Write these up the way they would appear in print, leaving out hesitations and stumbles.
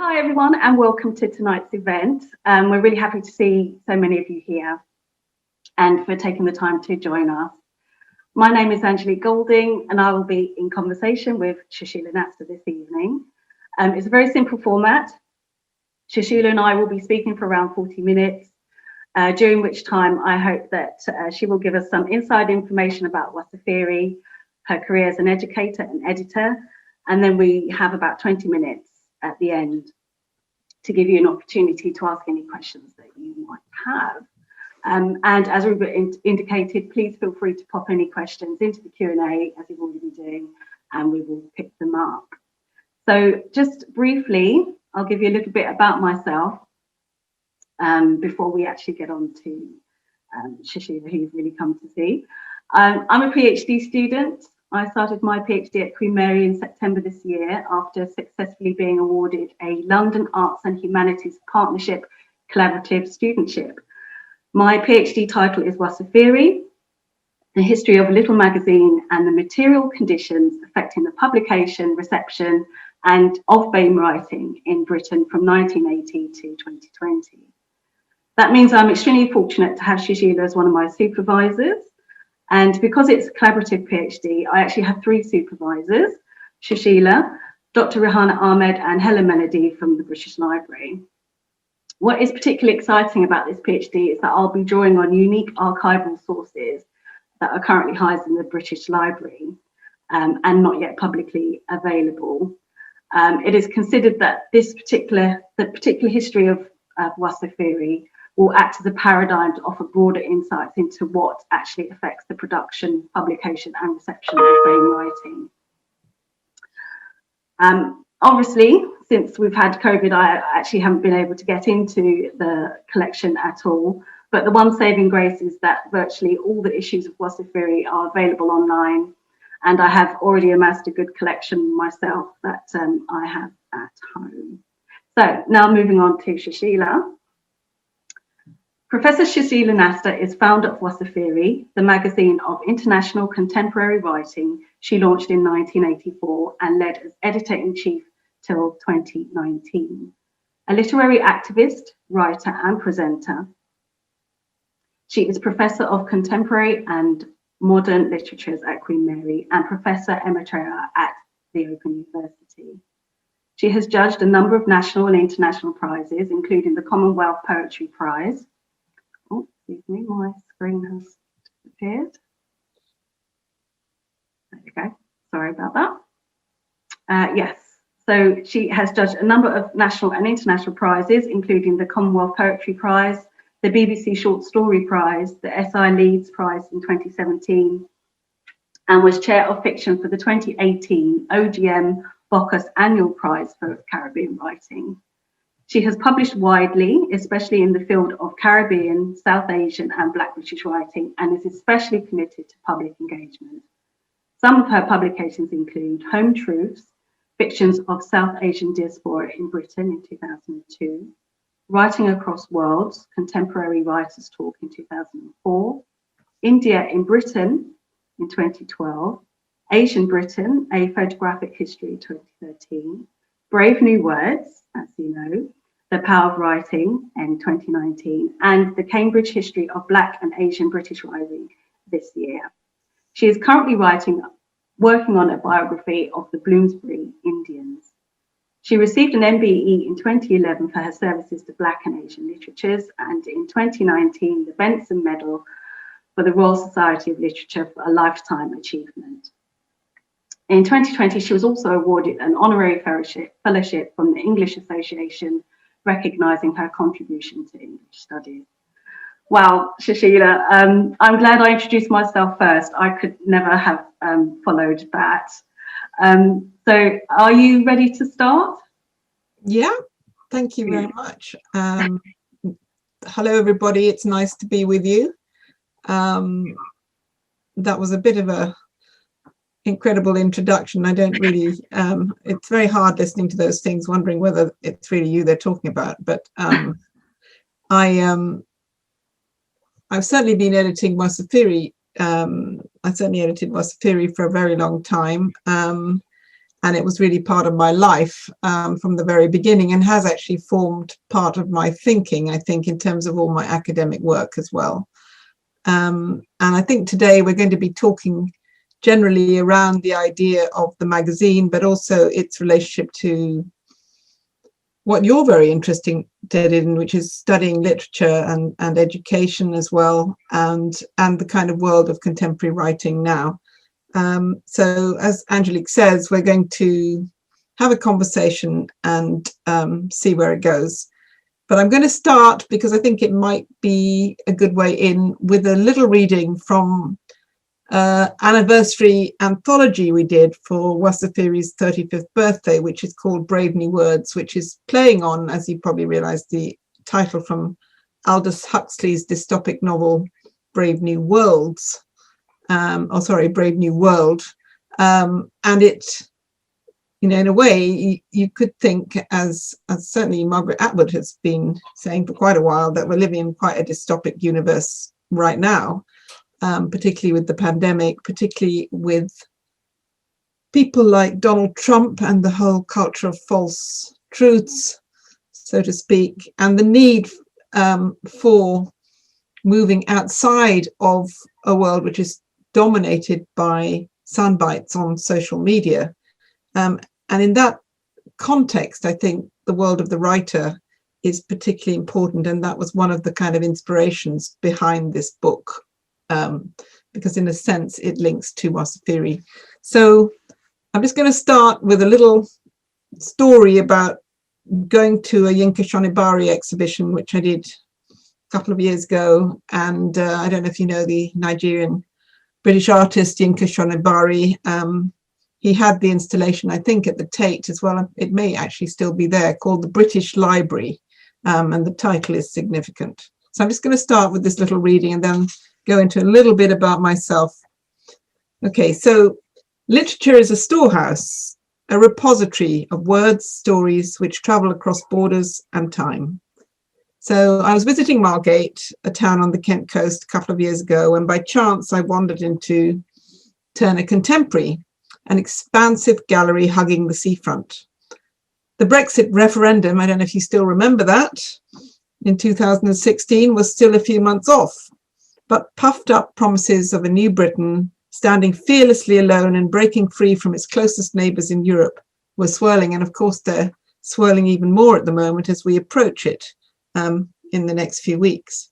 Hi everyone and welcome to tonight's event. We're really happy to see so many of you here and for taking the time to join us. My name is Angelique Golding and I will be in conversation with Susheila Nasta this evening. It's a very simple format. Susheila and I will be speaking for around 40 minutes, during which time I hope that she will give us some inside information about Wasafiri, her career as an educator and editor, and then we have about 20 minutes at the end to give you an opportunity to ask any questions that you might have. And as we've indicated, please feel free to pop any questions into the Q&A as you've already been doing, and we will pick them up. So just briefly, I'll give you a little bit about myself before we actually get on to Susheila, who you've really come to see. I'm a PhD student. I started my PhD at Queen Mary in September this year after successfully being awarded a London Arts and Humanities Partnership Collaborative Studentship. My PhD title is Wasafiri, the history of a little magazine and the material conditions affecting the publication, reception and of BAME writing in Britain from 1980 to 2020. That means I'm extremely fortunate to have Susheila as one of my supervisors. And because it's a collaborative PhD, I actually have three supervisors, Susheila, Dr. Rehana Ahmed and Helen Melody from the British Library. What is particularly exciting about this PhD is that I'll be drawing on unique archival sources that are currently housed in the British Library and not yet publicly available. It is considered that the particular history of Wasafiri will act as a paradigm to offer broader insights into what actually affects the production, publication and reception of BAME writing. Obviously, since we've had COVID, I actually haven't been able to get into the collection at all, but the one saving grace is that virtually all the issues of Wasafiri are available online, and I have already amassed a good collection myself that I have at home. So now moving on to Susheila. Professor Susheila Nasta is founder of Wasafiri, the magazine of international contemporary writing she launched in 1984 and led as editor-in-chief till 2019. A literary activist, writer and presenter, she is Professor of Contemporary and Modern Literatures at Queen Mary and Professor Emerita at the Open University. She has judged a number of national and international prizes, including the Commonwealth Poetry Prize. Oh, excuse me, my screen has disappeared. There you go, sorry about that. Yes, so she has judged a number of national and international prizes, including the Commonwealth Poetry Prize, the BBC Short Story Prize, the SI Leeds Prize in 2017, and was chair of fiction for the 2018 OGM Bocas Annual Prize for Caribbean Writing. She has published widely, especially in the field of Caribbean, South Asian and Black British writing, and is especially committed to public engagement. Some of her publications include Home Truths, Fictions of South Asian Diaspora in Britain in 2002, Writing Across Worlds, Contemporary Writers Talk in 2004, India in Britain in 2012, Asian Britain, A Photographic History 2013, Brave New Words, as you know, The Power of Writing in 2019, and the Cambridge History of Black and Asian British Writing this year. She is currently working on a biography of the Bloomsbury Indians. She received an MBE in 2011 for her services to Black and Asian literatures, and in 2019, the Benson Medal for the Royal Society of Literature for a Lifetime Achievement. In 2020, she was also awarded an honorary fellowship from the English Association, recognising her contribution to English studies. Wow, Susheila, I'm glad I introduced myself first. I could never have followed that. So are you ready to start? Yeah, thank you very much. Hello, everybody. It's nice to be with you. That was a bit of a incredible introduction. I don't really, it's very hard listening to those things, wondering whether it's really you they're talking about. But I've certainly been editing Wasafiri. I certainly edited Wasafiri for a very long time. and it was really part of my life from the very beginning, and has actually formed part of my thinking, I think, in terms of all my academic work as well. And I think today we're going to be talking generally around the idea of the magazine, but also its relationship to what you're very interested in, which is studying literature and education as well, and the kind of world of contemporary writing now. So as Angelique says, we're going to have a conversation and see where it goes. But I'm going to start, because I think it might be a good way in, with a little reading from anniversary anthology we did for Wasafiri's 35th birthday, which is called Brave New Words, which is playing on, as you probably realize, the title from Aldous Huxley's dystopic novel Brave New Worlds, Brave New World. And it, in a way, you could think, as certainly Margaret Atwood has been saying for quite a while, that we're living in quite a dystopic universe right now. Particularly with the pandemic, particularly with people like Donald Trump and the whole culture of false truths, so to speak, and the need for moving outside of a world which is dominated by sound bites on social media. And in that context, I think the world of the writer is particularly important, and that was one of the kind of inspirations behind this book. Because in a sense it links to Wasafiri. So I'm just going to start with a little story about going to a Yinka Shonibari exhibition, which I did a couple of years ago. And I don't know if you know the Nigerian British artist Yinka Shonibari. He had the installation, I think, at the Tate as well. It may actually still be there, called the British Library. And the title is significant. So I'm just going to start with this little reading and then go into a little bit about myself. Okay, so literature is a storehouse, a repository of words, stories which travel across borders and time. So I was visiting Margate, a town on the Kent coast, a couple of years ago, and by chance I wandered into Turner Contemporary, an expansive gallery hugging the seafront. The Brexit referendum, I don't know if you still remember that, in 2016 was still a few months off. But puffed up promises of a new Britain, standing fearlessly alone and breaking free from its closest neighbours in Europe, were swirling. And of course, they're swirling even more at the moment as we approach it in the next few weeks.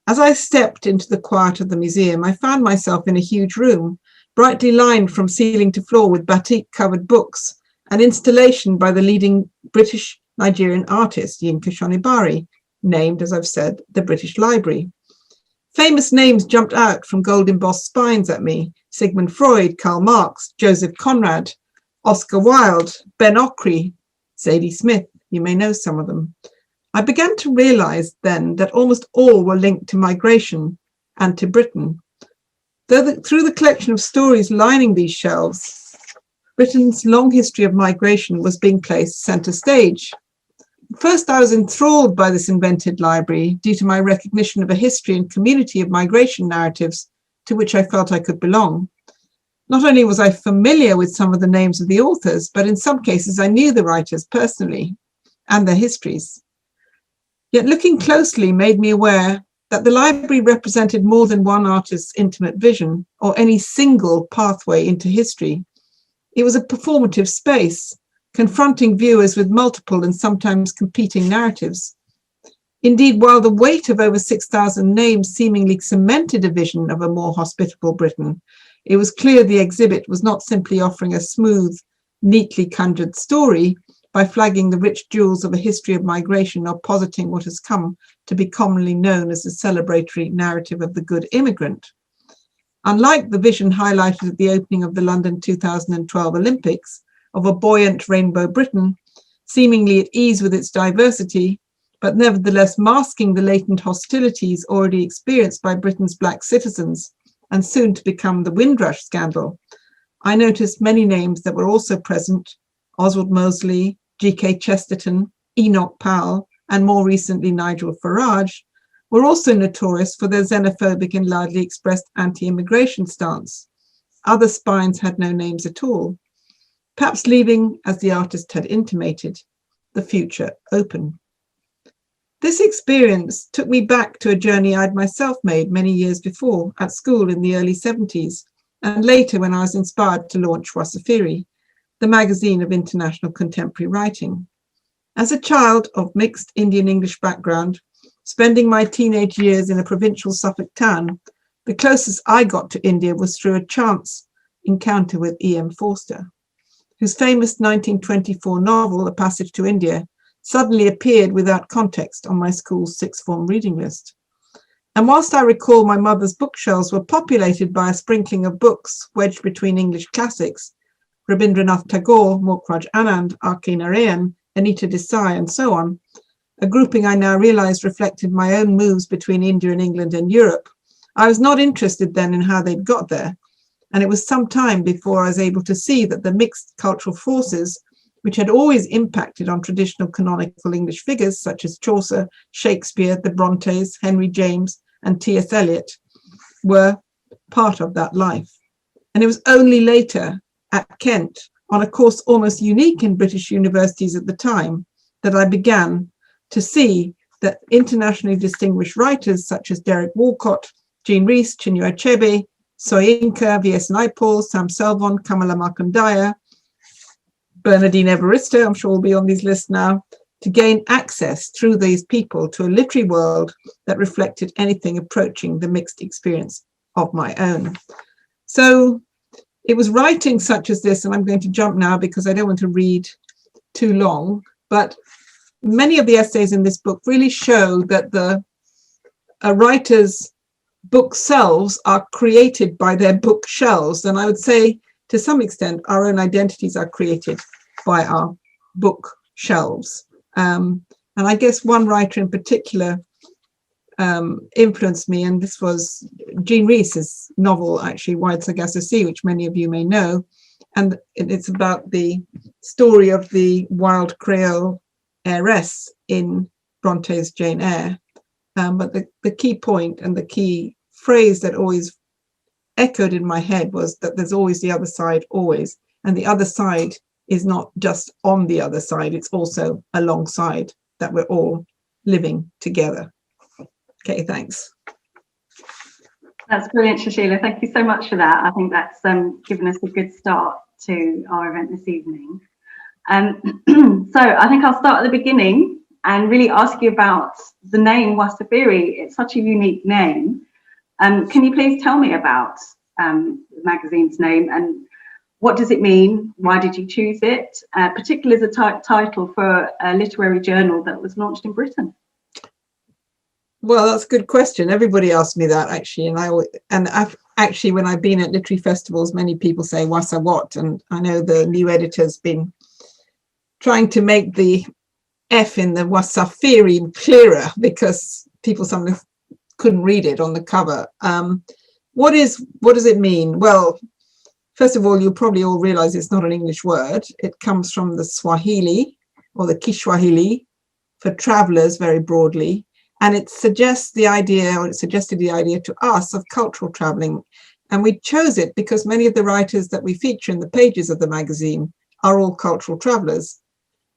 As I stepped into the quiet of the museum, I found myself in a huge room, brightly lined from ceiling to floor with batik-covered books, an installation by the leading British Nigerian artist, Yinka Shonibari, named, as I've said, the British Library. Famous names jumped out from gold-embossed spines at me: Sigmund Freud, Karl Marx, Joseph Conrad, Oscar Wilde, Ben Okri, Zadie Smith. You may know some of them. I began to realise then that almost all were linked to migration and to Britain. Through the collection of stories lining these shelves, Britain's long history of migration was being placed centre stage. First, I was enthralled by this invented library due to my recognition of a history and community of migration narratives to which I felt I could belong. Not only was I familiar with some of the names of the authors, but in some cases I knew the writers personally and their histories. Yet looking closely made me aware that the library represented more than one artist's intimate vision or any single pathway into history. It was a performative space, confronting viewers with multiple and sometimes competing narratives. Indeed, while the weight of over 6,000 names seemingly cemented a vision of a more hospitable Britain, it was clear the exhibit was not simply offering a smooth, neatly conjured story by flagging the rich jewels of a history of migration or positing what has come to be commonly known as the celebratory narrative of the good immigrant. Unlike the vision highlighted at the opening of the London 2012 Olympics, of a buoyant rainbow Britain, seemingly at ease with its diversity, but nevertheless masking the latent hostilities already experienced by Britain's black citizens, and soon to become the Windrush scandal, I noticed many names that were also present: Oswald Mosley, G.K. Chesterton, Enoch Powell, and more recently Nigel Farage, were also notorious for their xenophobic and loudly expressed anti-immigration stance. Other spines had no names at all. perhaps leaving, as the artist had intimated, the future open. This experience took me back to a journey I'd myself made many years before at school in the early 70s, and later when I was inspired to launch Wasafiri, the magazine of international contemporary writing. As a child of mixed Indian English background, spending my teenage years in a provincial Suffolk town, the closest I got to India was through a chance encounter with E.M. Forster, whose famous 1924 novel, A Passage to India, suddenly appeared without context on my school's sixth form reading list. And whilst I recall my mother's bookshelves were populated by a sprinkling of books wedged between English classics, Rabindranath Tagore, Morkraj Anand, R.K. Narayan, Anita Desai, and so on, a grouping I now realized reflected my own moves between India and England and Europe, I was not interested then in how they'd got there. And it was some time before I was able to see that the mixed cultural forces, which had always impacted on traditional canonical English figures such as Chaucer, Shakespeare, the Brontes, Henry James, and T.S. Eliot, were part of that life. And it was only later at Kent, on a course almost unique in British universities at the time, that I began to see that internationally distinguished writers such as Derek Walcott, Jean Rhys, Chinua Achebe, Soyinka, V.S. Naipaul, Sam Selvon, Kamala Markandaya, Bernadine Evaristo, I'm sure will be on these lists now, to gain access through these people to a literary world that reflected anything approaching the mixed experience of my own. So it was writing such as this, and I'm going to jump now because I don't want to read too long, but many of the essays in this book really show that a writer's bookshelves are created by their bookshelves. And I would say, to some extent, our own identities are created by our bookshelves. And I guess one writer in particular influenced me, and this was Jean Rhys's novel, actually, Wide Sargasso Sea, which many of you may know. And it's about the story of the wild Creole heiress in Bronte's Jane Eyre. But the key point and the key phrase that always echoed in my head was that there's always the other side, always. And the other side is not just on the other side, it's also alongside, that we're all living together. Okay, thanks. That's brilliant, Susheila. Thank you so much for that. I think that's given us a good start to our event this evening. So I think I'll start at the beginning and really ask you about the name Wasafiri. It's such a unique name. Can you please tell me about the magazine's name and what does it mean? Why did you choose it? Particularly as a title for a literary journal that was launched in Britain. Well, that's a good question. Everybody asks me that, actually, and actually, when I've been at literary festivals, many people say "Wasa what?" And I know the new editor's been trying to make the F in the Wasafiri clearer because people sometimes couldn't read it on the cover. What does it mean? Well, first of all, you'll probably all realize it's not an English word. It comes from the Swahili or the Kiswahili for travelers, very broadly. And it suggests the idea, or it suggested the idea to us of cultural traveling. And we chose it because many of the writers that we feature in the pages of the magazine are all cultural travelers.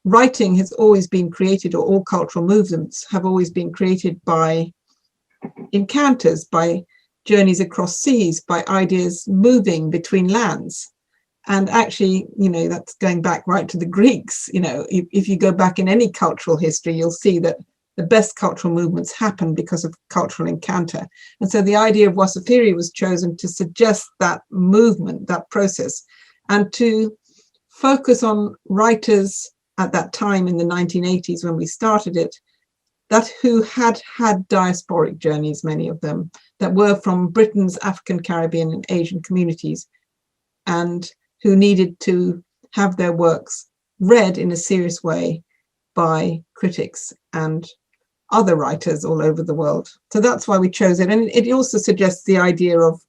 Writing has always been created, or all cultural movements have always been created by encounters, by journeys across seas, by ideas moving between lands. And actually, that's going back right to the Greeks. If you go back in any cultural history, you'll see that the best cultural movements happen because of cultural encounter. And so the idea of Wasafiri was chosen to suggest that movement, that process, and to focus on writers at that time in the 1980s when we started it, that who had diasporic journeys, many of them, that were from Britain's African, Caribbean, and Asian communities, and who needed to have their works read in a serious way by critics and other writers all over the world. So that's why we chose it. And it also suggests the idea of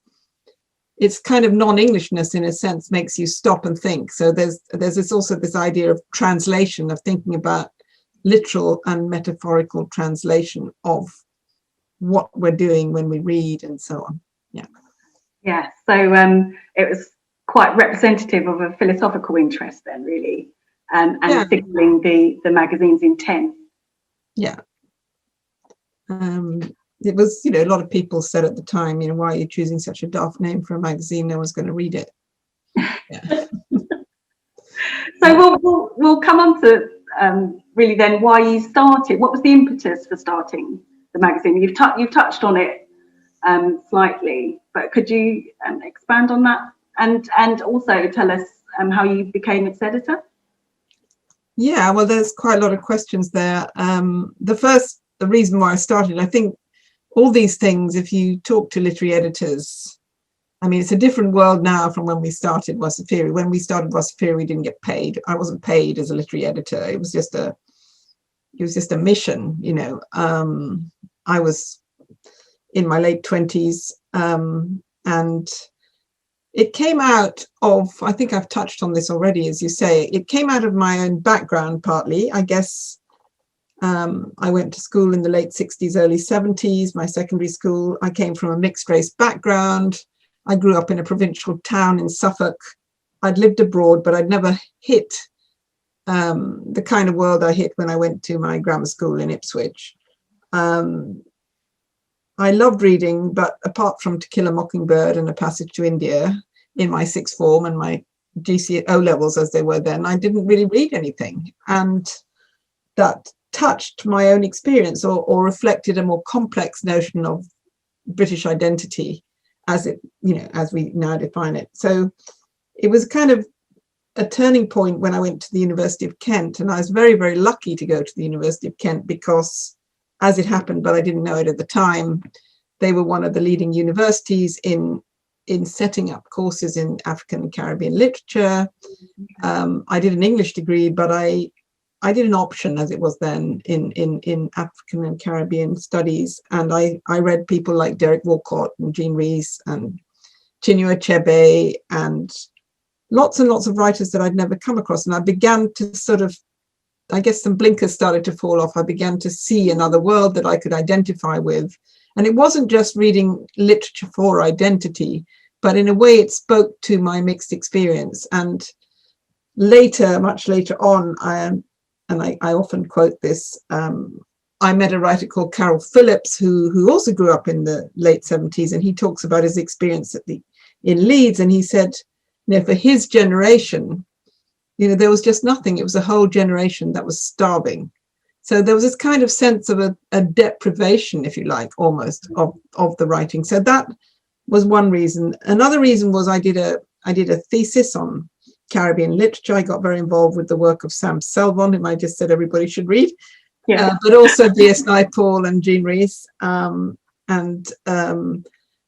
its kind of non-Englishness, in a sense, makes you stop and think. So there's also this idea of translation, of thinking about literal and metaphorical translation of what we're doing when we read and so on. Yeah. Yeah. So it was quite representative of a philosophical interest then, really, and Yeah. signalling the magazine's intent. Yeah. It was, a lot of people said at the time, why are you choosing such a daft name for a magazine? No one's going to read it. Yeah. So we'll come on to really then why you started. What was the impetus for starting the magazine? You've touched on it slightly, but could you expand on that and also tell us how you became its editor? Yeah, well, there's quite a lot of questions there. The reason why I started, I think all these things, if you talk to literary editors, I mean, it's a different world now from when we started Wasafiri. When we started Wasafiri, we didn't get paid. I wasn't paid as a literary editor. It was just a mission, I was in my late 20s, and it came out of, I think I've touched on this already, as you say, it came out of my own background partly, I guess. I went to school in the late 60s, early 70s, my secondary school. I came from a mixed race background. I grew up in a provincial town in Suffolk. I'd lived abroad, but I'd never hit the kind of world I hit when I went to my grammar school in Ipswich. I loved reading, but apart from To Kill a Mockingbird and A Passage to India in my sixth form and my GCSE O-levels as they were then, I didn't really read anything. And that touched my own experience or reflected a more complex notion of British identity as we now define it. So it was kind of a turning point when I went to the University of Kent, and I was very, very lucky to go to the University of Kent because, as it happened, but I didn't know it at the time, they were one of the leading universities in setting up courses in African and Caribbean literature. I did an English degree, but I did an option, as it was then, in African and Caribbean studies. And I read people like Derek Walcott and Jean Rhys and Chinua Achebe and lots and lots of writers that I'd never come across. And I began to sort of, I guess some blinkers started to fall off. I began to see another world that I could identify with. And it wasn't just reading literature for identity, but in a way it spoke to my mixed experience. And later, much later on, I often quote this, I met a writer called Carol Phillips, who also grew up in the late 70s, and he talks about his experience in Leeds, and he said, for his generation, there was just nothing. It was a whole generation that was starving. So there was this kind of sense of a deprivation, if you like, almost of the writing. So that was one reason. Another reason was I did a thesis on Caribbean literature. I got very involved with the work of Sam Selvon, whom I just said everybody should read, but also V.S. Naipaul and Jean Rhys and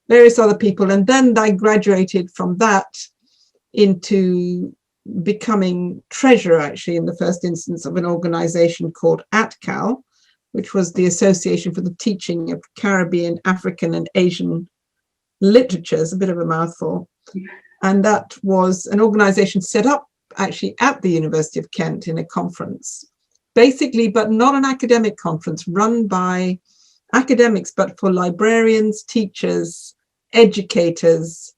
various other people. And then I graduated from that into becoming treasurer, actually, in the first instance, of an organization called ATCAL, which was the Association for the Teaching of Caribbean, African and Asian Literatures, a bit of a mouthful. And that was an organization set up actually at the University of Kent in a conference, basically, but not an academic conference, run by academics, but for librarians, teachers, educators,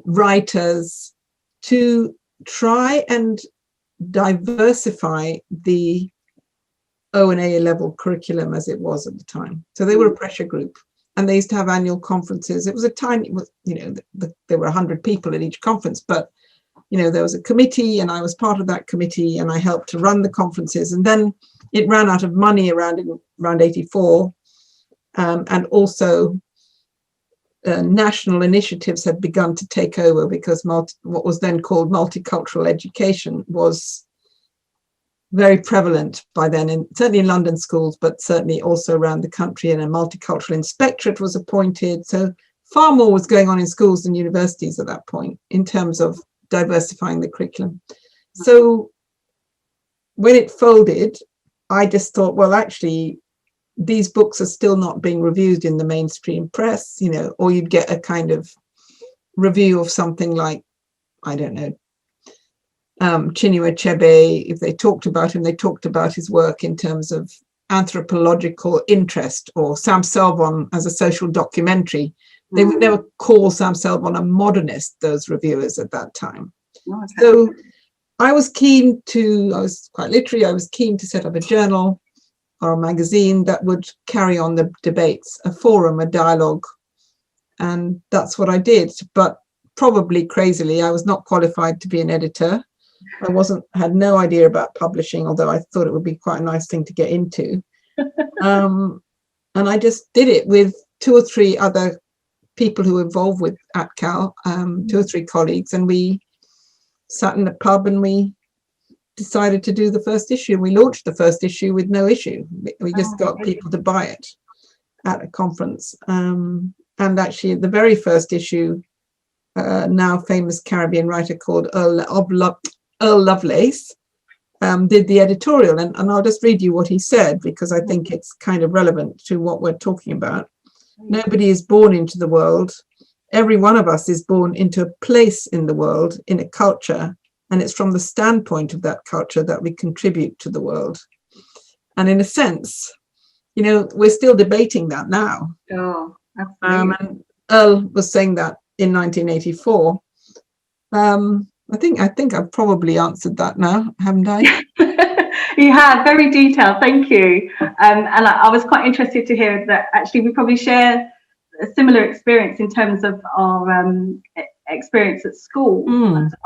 writers, to try and diversify the O&A level curriculum as it was at the time. So they were a pressure group, and they used to have annual conferences. It was a tiny, there were 100 people at each conference, but there was a committee, and I was part of that committee, and I helped to run the conferences. And then it ran out of money around 84, and also national initiatives had begun to take over, because what was then called multicultural education was very prevalent by then, certainly in London schools, but certainly also around the country, and a multicultural inspectorate was appointed. So far more was going on in schools than universities at that point in terms of diversifying the curriculum. So when it folded, I just thought, well, actually, these books are still not being reviewed in the mainstream press, or you'd get a kind of review of something like, I don't know, Chinua Achebe. If they talked about him, they talked about his work in terms of anthropological interest, or Sam Selvon as a social documentary, They would never call Sam Selbon a modernist, those reviewers at that time. Okay. So I was quite literary, I was keen to set up a journal or a magazine that would carry on the debates, a forum, a dialogue. And that's what I did. But probably crazily, I was not qualified to be an editor. Had no idea about publishing, although I thought it would be quite a nice thing to get into. And I just did it with 2 or 3 other people who were involved with ATCAL, 2 or 3 colleagues, and we sat in a pub and we decided to do the first issue. We launched the first issue with no issue. We just got people to buy it at a conference. And actually, the very first issue, now famous Caribbean writer called Earl Lovelace, did the editorial. And I'll just read you what he said, because I think it's kind of relevant to what we're talking about. Nobody is born into the world. Every one of us is born into a place in the world, in a culture, and it's from the standpoint of that culture that we contribute to the world. And in a sense, we're still debating that now. Oh, absolutely. And Earl was saying that in 1984. I think I've probably answered that now, haven't I? You have, very detailed, thank you. And I was quite interested to hear that actually we probably share a similar experience in terms of our experience at school.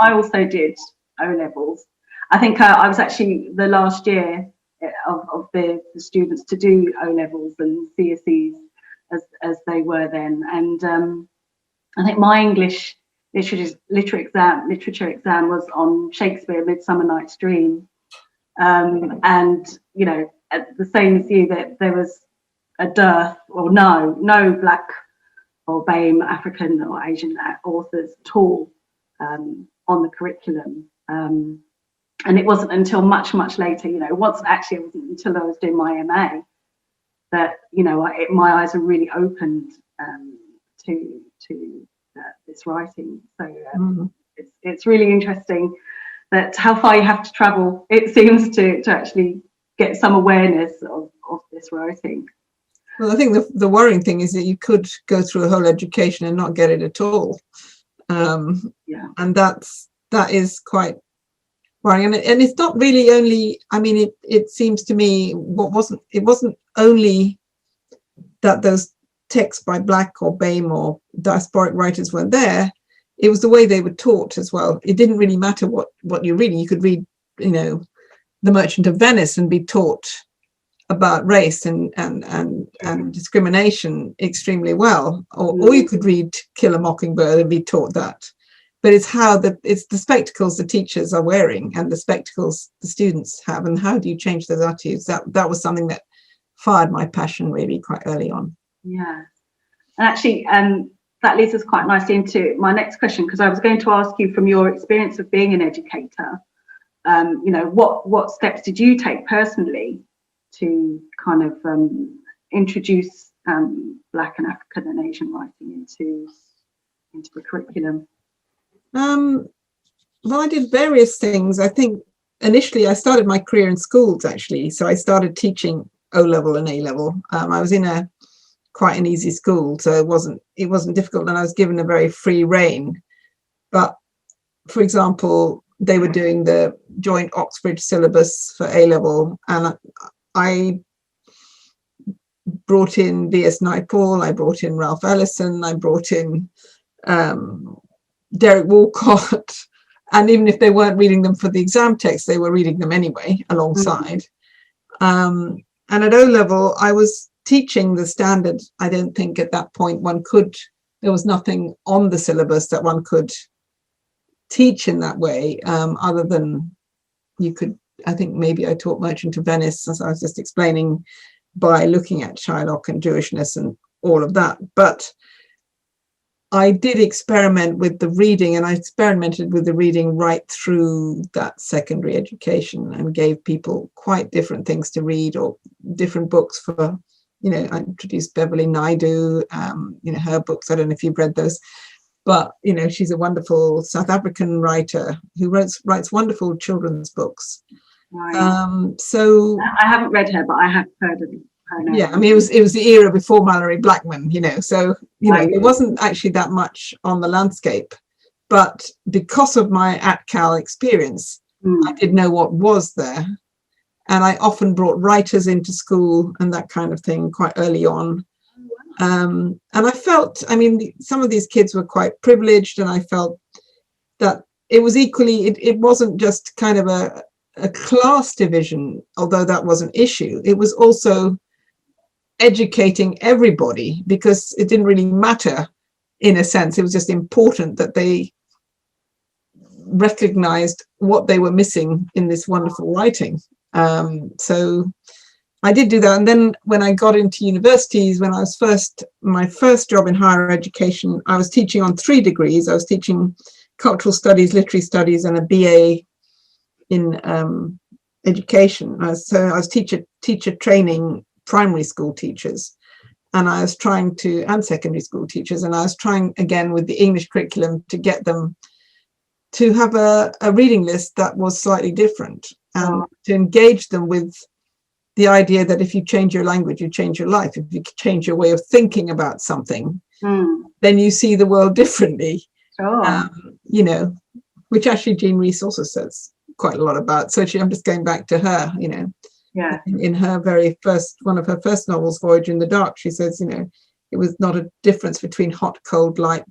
I also did O-levels. I think I was actually the last year of the students to do O-levels and CSEs as they were then. And I think my English literature exam was on Shakespeare, Midsummer Night's Dream. And the same as you, that there was a dearth or no Black or BAME, African or Asian authors at all on the curriculum. And it wasn't until much later, it wasn't until I was doing my MA that my eyes were really opened to this writing. So it's really interesting that how far you have to travel, it seems, to actually get some awareness of this writing. Well, I think the worrying thing is that you could go through a whole education and not get it at all. And that is quite worrying. And it's not really only, it seems to me it wasn't only that those texts by Black or BAME or diasporic writers weren't there. It was the way they were taught as well. It didn't really matter what you're reading. You could read, The Merchant of Venice and be taught about race and discrimination extremely well, or you could read Kill a Mockingbird and be taught that. But it's it's the spectacles the teachers are wearing and the spectacles the students have, and how do you change those attitudes? That was something that fired my passion really quite early on. Yeah, and actually, that leads us quite nicely into my next question, because I was going to ask you, from your experience of being an educator, what steps did you take personally to kind of introduce Black and African and Asian writing into the curriculum? Well, I did various things. I think initially I started my career in schools, actually. So I started teaching O-level and A-level. I was in quite an easy school, so it wasn't difficult, and I was given a very free rein. But for example, they were doing the joint Oxbridge syllabus for A-level, and I brought in V.S. Naipaul, I brought in Ralph Ellison, I brought in Derek Walcott, and even if they weren't reading them for the exam text, they were reading them anyway alongside. And at O-level, I was teaching the standard. I don't think at that point there was nothing on the syllabus that one could teach in that way, other than I think maybe I taught Merchant of Venice, as I was just explaining, by looking at Shylock and Jewishness and all of that. But I did experiment with the reading, and I experimented with the reading right through that secondary education and gave people quite different things to read, or different books for, I introduced Beverly Naidu, her books. I don't know if you've read those, but, she's a wonderful South African writer who writes wonderful children's books. Right. So I haven't read her, but I have heard of it. I know. Yeah, I mean, it was the era before Mallory Blackman, you know, so, you know, Right. there wasn't actually that much on the landscape. But because of my AtCal experience, I did know what was there. And I often brought writers into school and that kind of thing quite early on. And I felt, I mean, some of these kids were quite privileged, and I felt that it was equally, it wasn't just kind of a class division, although that was an issue. It was also educating everybody, because it didn't really matter, in a sense. It was just important that they recognized what they were missing in this wonderful writing. So I did do that. And then when I got into universities, when I was my first job in higher education, I was teaching on 3 degrees. I was teaching cultural studies, literary studies, and a BA in education. So I was teacher training primary school teachers, and I was trying to, and secondary school teachers, and I was trying again with the English curriculum to get them to have a reading list that was slightly different, and to engage them with the idea that if you change your language, you change your life. If you change your way of thinking about something, then you see the world differently. You know, which actually Jean Rhys also says quite a lot about. So I'm just going back to her, you know, in her very first, one of her first novels, Voyage in the Dark, she says, you know, it was not a difference between hot, cold, light,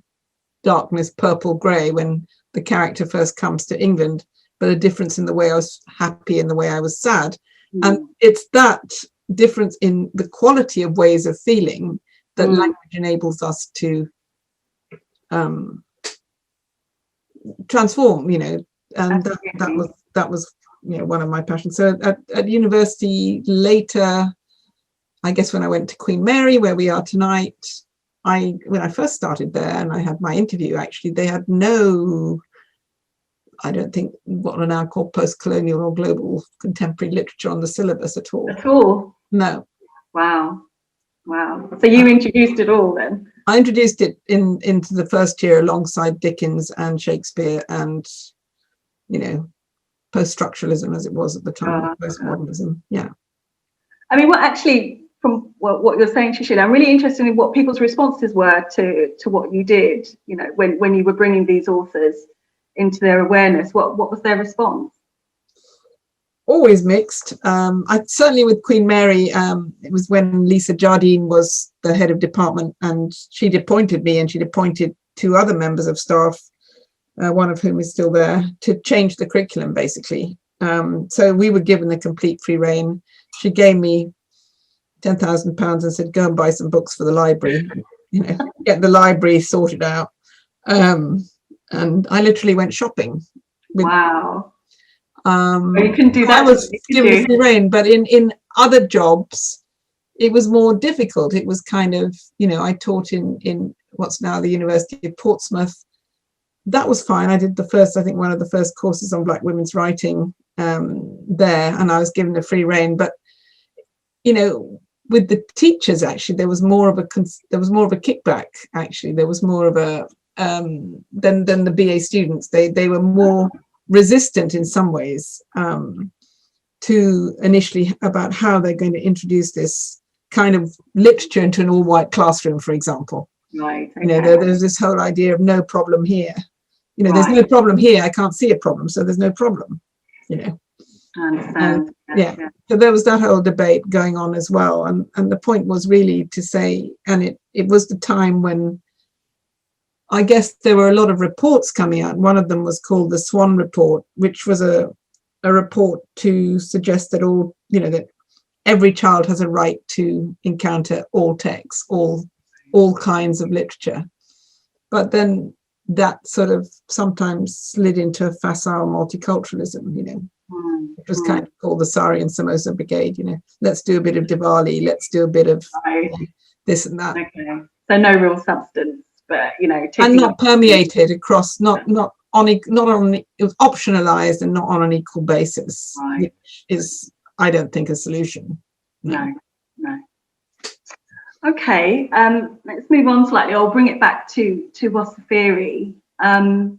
darkness, purple, grey when the character first comes to England, but a difference in the way I was happy and the way I was sad. And it's that difference in the quality of ways of feeling that language enables us to transform, you know, and that was you know, one of my passions. So at university later, I guess when I went to Queen Mary, where we are tonight, when I first started there and I had my interview, actually, they had no, I don't think, what are now called post-colonial or global contemporary literature on the syllabus at all. At all? No. Wow. So you introduced it all then? I introduced it into the first year alongside Dickens and Shakespeare and, you know, post-structuralism as it was at the time, postmodernism. Yeah. I mean, what actually, from what you're saying, Susheila, I'm really interested in what people's responses were to what you did, you know, when you were bringing these authors into their awareness. What was their response? Always mixed. I certainly with Queen Mary, it was when Lisa Jardine was the head of department, and she'd appointed me and she'd appointed 2 other members of staff, one of whom is still there, to change the curriculum, basically. So we were given the complete free rein. She gave me £10,000 and said, go and buy some books for the library, you know, get the library sorted out. And I literally went shopping. Wow. You can do that. I was given free rein, but in other jobs, it was more difficult. It was kind of, you know, I taught in what's now the University of Portsmouth. That was fine. I did one of the first courses on Black women's writing there, and I was given a free rein. But, you know, with the teachers, actually, there was more of a kickback. Actually, there was more of a than the BA students. They were more resistant in some ways to initially about how they're going to introduce this kind of literature into an all-white classroom, for example. Right. Okay. You know, there's this whole idea of no problem here. You know, there's no problem here. I can't see a problem, so there's no problem. You know. I understand. Yeah. So there was that whole debate going on as well, and the point was really to say, and it was the time when I guess there were a lot of reports coming out. One of them was called the Swan Report, which was a report to suggest that that every child has a right to encounter all texts, all kinds of literature. But then that sort of sometimes slid into a facile multiculturalism, you know. It was kind of called the Sari and Samosa Brigade, you know. Let's do a bit of Diwali, let's do a bit of this and that. Okay. So no real substance. But you know, and not permeated across, not on it was optionalized and not on an equal basis, which is, I don't think, a solution. No. Okay, let's move on slightly. I'll bring it back to Wasafiri. In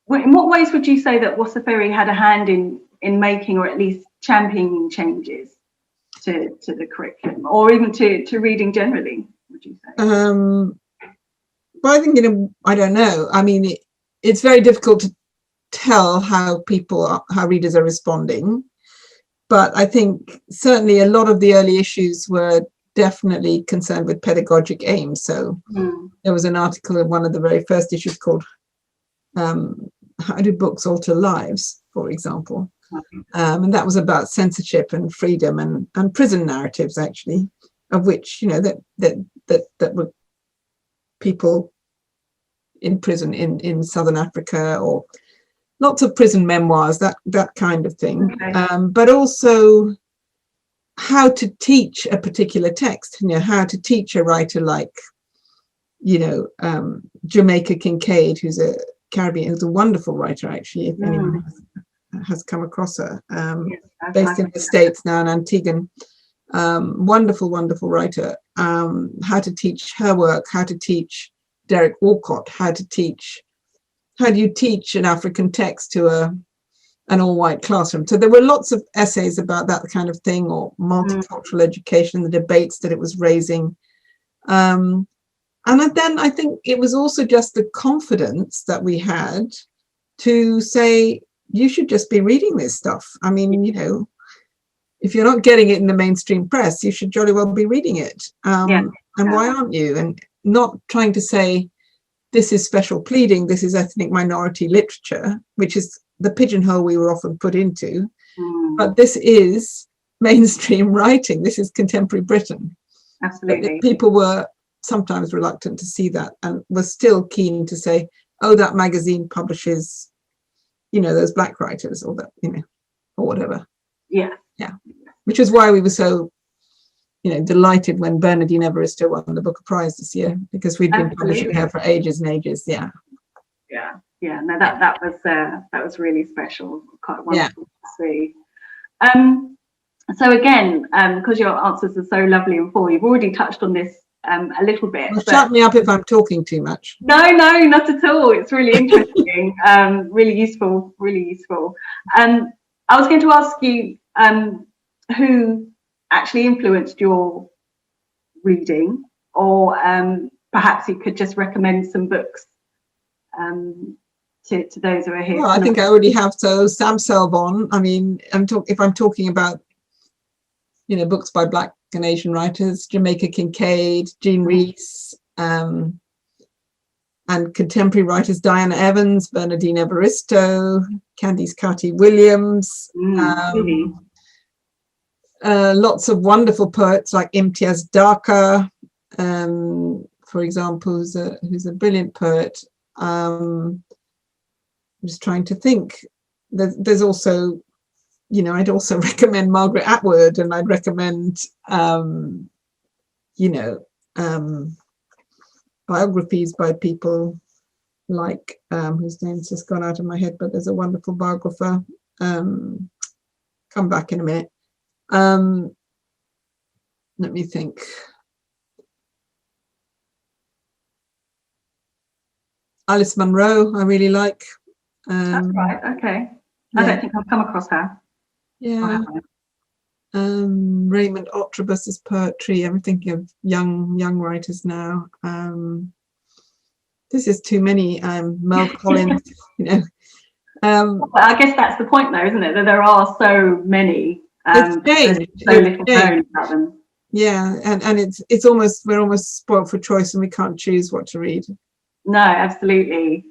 what ways would you say that Wasafiri had a hand in making, or at least championing, changes? to the curriculum, or even to reading generally, would you say? But I think, I don't know. I mean, it's very difficult to tell how readers are responding. But I think certainly a lot of the early issues were definitely concerned with pedagogic aims. So there was an article in one of the very first issues called How Do Books Alter Lives, for example. And that was about censorship and freedom and prison narratives, actually, of which, that were people in prison in Southern Africa, or lots of prison memoirs, that kind of thing. Okay. But also how to teach a particular text, how to teach a writer like, Jamaica Kincaid, who's a wonderful writer, actually, if anyone has come across her, based in the States now in Antigua. Wonderful writer. How to teach her work, how to teach Derek Walcott, how do you teach an African text to an all-white classroom? So there were lots of essays about that kind of thing, or multicultural education, the debates that it was raising. And then I think it was also just the confidence that we had to say, you should just be reading this stuff. I mean, if you're not getting it in the mainstream press, you should jolly well be reading it. And why aren't you? And not trying to say, this is special pleading, this is ethnic minority literature, which is the pigeonhole we were often put into. But this is mainstream writing. This is contemporary Britain. Absolutely. But people were sometimes reluctant to see that, and were still keen to say, oh, that magazine publishes, those black writers, or that, or whatever. Yeah. Which is why we were so, delighted when Bernadine Evaristo won the Booker Prize this year, because we'd been publishing her for ages and ages. No, that was really special, quite wonderful to see. So again, because your answers are so lovely and full, you've already touched on this a little bit. Well, shut me up if I'm talking too much. No, not at all. It's really interesting, really useful. I was going to ask you who actually influenced your reading, or perhaps you could just recommend some books to those who are here. Well, I think I already have. So Sam Selvon. I mean, if I'm talking about, books by Black and Asian writers, Jamaica Kincaid, Jean Rhys, and contemporary writers, Diana Evans, Bernadine Evaristo, Candice Carty-Williams, lots of wonderful poets like Imtiaz Dhaka, for example, who's a brilliant poet. I'm just trying to think. There's also, I'd also recommend Margaret Atwood, and I'd recommend, biographies by people like, whose name's just gone out of my head, but there's a wonderful biographer. Come back in a minute. Let me think. Alice Munro, I really like. That's right. Okay. I don't think I've come across her. Yeah. Raymond Otrobus's poetry. I'm thinking of young writers now. This is too many. Mel Collins, I guess that's the point, though, isn't it? That there are so many. It's changed. So little known about them. Yeah, and it's almost, we're almost spoiled for choice, and we can't choose what to read. No, absolutely.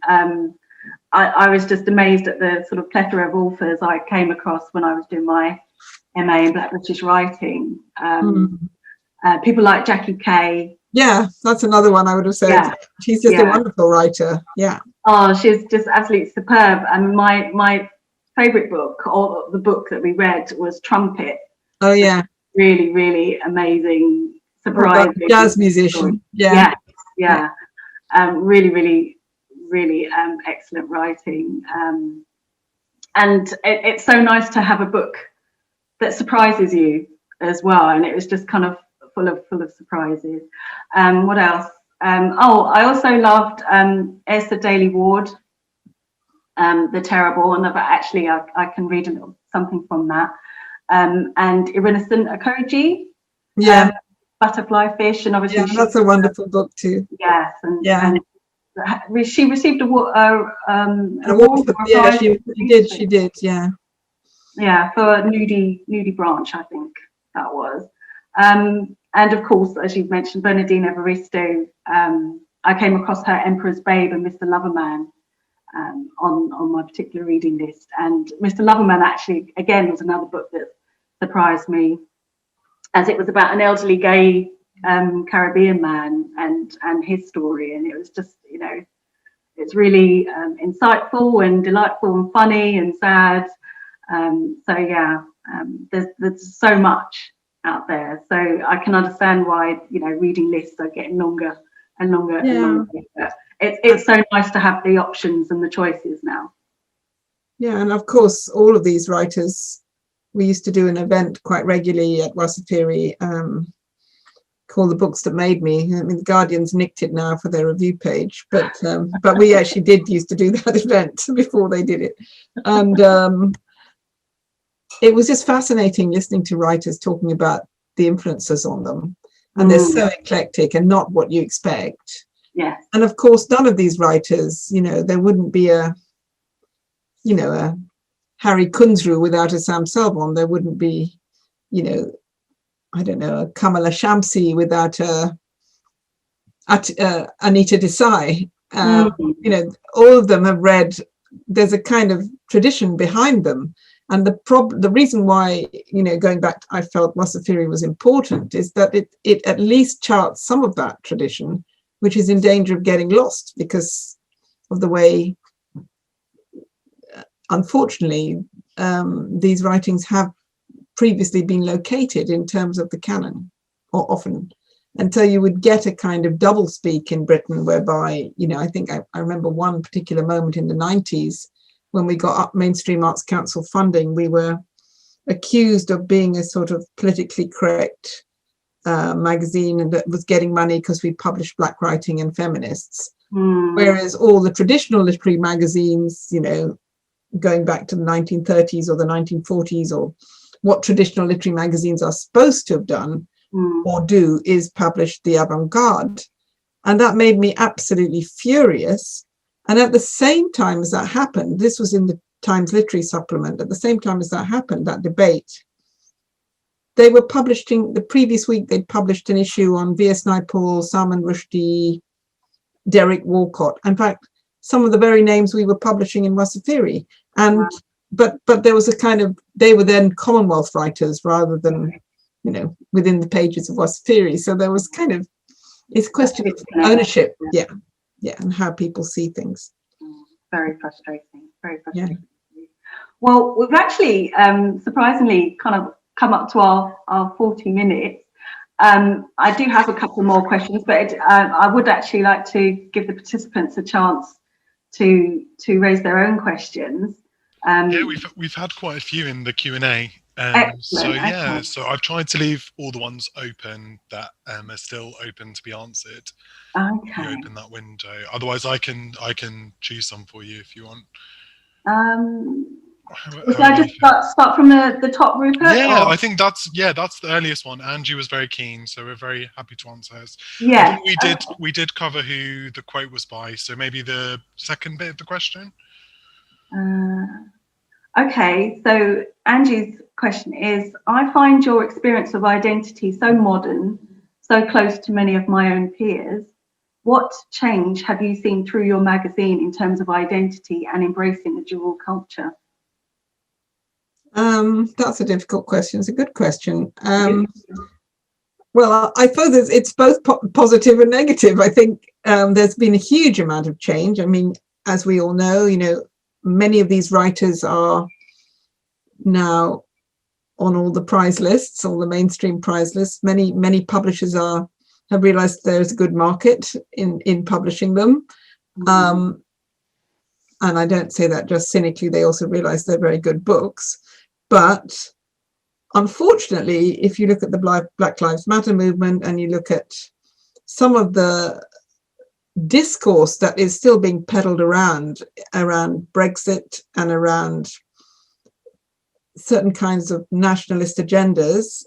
I was just amazed at the sort of plethora of authors I came across when I was doing my MA in Black British writing. People like Jackie Kay. Yeah, that's another one I would have said. Yeah. She's just a wonderful writer. Yeah. Oh, she's just absolutely superb. And my favourite book, or the book that we read, was Trumpet. Oh yeah. Really, really amazing, surprising. Jazz musician. Yeah. Really, really, really excellent writing. And it's so nice to have a book that surprises you as well. And it was just kind of full of surprises. What else? I also loved Esther Daly Ward, The Terrible, and I can read something from that. and Iridescent Okoji, Yeah, Butterfly Fish, and obviously yeah, that's a wonderful book too. yes, Yeah, and she received an award an award or for, a yeah, prize. she did, yeah. Yeah, for Nudie Branch, I think that was. And of course, as you've mentioned, Bernadine Evaristo. I came across her Emperor's Babe and Mr. Loverman on my particular reading list. And Mr. Loverman actually, again, was another book that surprised me, as it was about an elderly gay Caribbean man and his story. And it was just, it's really insightful and delightful and funny and sad. So yeah, there's so much out there. So I can understand why, reading lists are getting longer and longer and longer. But it's so nice to have the options and the choices now. Yeah, and of course, all of these writers, we used to do an event quite regularly at Wasafiri called The Books That Made Me. I mean, the Guardian's nicked it now for their review page, but we actually did used to do that event before they did it. And it was just fascinating listening to writers talking about the influences on them. And they're so eclectic and not what you expect. Yeah. And of course, none of these writers, there wouldn't be a Harry Kunzru without a Sam Salmon. There wouldn't be, I don't know, a Kamala Shamsi without a Anita Desai. All of them have read. There's a kind of tradition behind them, and the reason why, going back, I felt Wasafiri was important is that it at least charts some of that tradition, which is in danger of getting lost because of the way, unfortunately, these writings have previously been located in terms of the canon, or often. And so you would get a kind of double speak in Britain, whereby, I think I remember one particular moment in the 90s when we got up Mainstream Arts Council funding, we were accused of being a sort of politically correct magazine that was getting money because we published black writing and feminists. Whereas all the traditional literary magazines, going back to the 1930s or the 1940s, or what traditional literary magazines are supposed to have done or do, is publish the avant-garde. And that made me absolutely furious. And at the same time as that happened, this was in the Times Literary Supplement, at the same time as that happened, that debate, they were publishing, the previous week, they'd published an issue on V.S. Naipaul, Salman Rushdie, Derek Walcott. In fact, some of the very names we were publishing in Wasafiri. And but there was a kind of, they were then Commonwealth writers rather than, within the pages of Wasafiri. So there was kind of, it's a question of ownership, and how people see things. Very frustrating, very frustrating. Yeah. Well, we've actually surprisingly kind of come up to our 40 minutes. I do have a couple more questions, but I would actually like to give the participants a chance to raise their own questions. We've had quite a few in the Q&A. So I've tried to leave all the ones open that are still open to be answered. Okay. You open that window. Otherwise, I can choose some for you if you want. Should I just start from the top, Rupert? Yeah, I think that's the earliest one. Angie was very keen, so we're very happy to answer hers. Yeah, I think we did cover who the quote was by. So maybe the second bit of the question. Okay, so Angie's question is: I find your experience of identity so modern, so close to many of my own peers. What change have you seen through your magazine in terms of identity and embracing the dual culture? That's a difficult question. It's a good question. Well, I suppose it's both positive and negative. I think there's been a huge amount of change. I mean, as we all know, many of these writers are now on all the prize lists, all the mainstream prize lists. Many publishers have realized there's a good market in publishing them. And I don't say that just cynically. They also realize they're very good books. But unfortunately, if you look at the Black Lives Matter movement and you look at some of the discourse that is still being peddled around Brexit and around certain kinds of nationalist agendas,